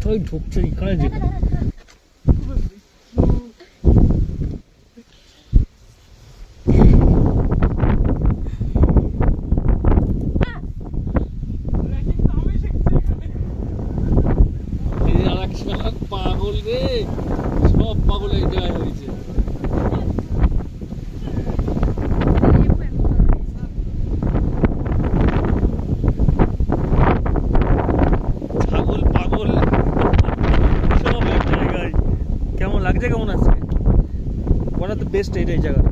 কোথায় ঢুকছে এখানে যেখানে পাগল রে, সব পাগল এই জায়গায় হয়েছে। ছাগল পাগল সব এক জায়গায়। কেমন লাগছে, কেমন আছে? ওটা তো বেস্ট এইটাই জায়গা।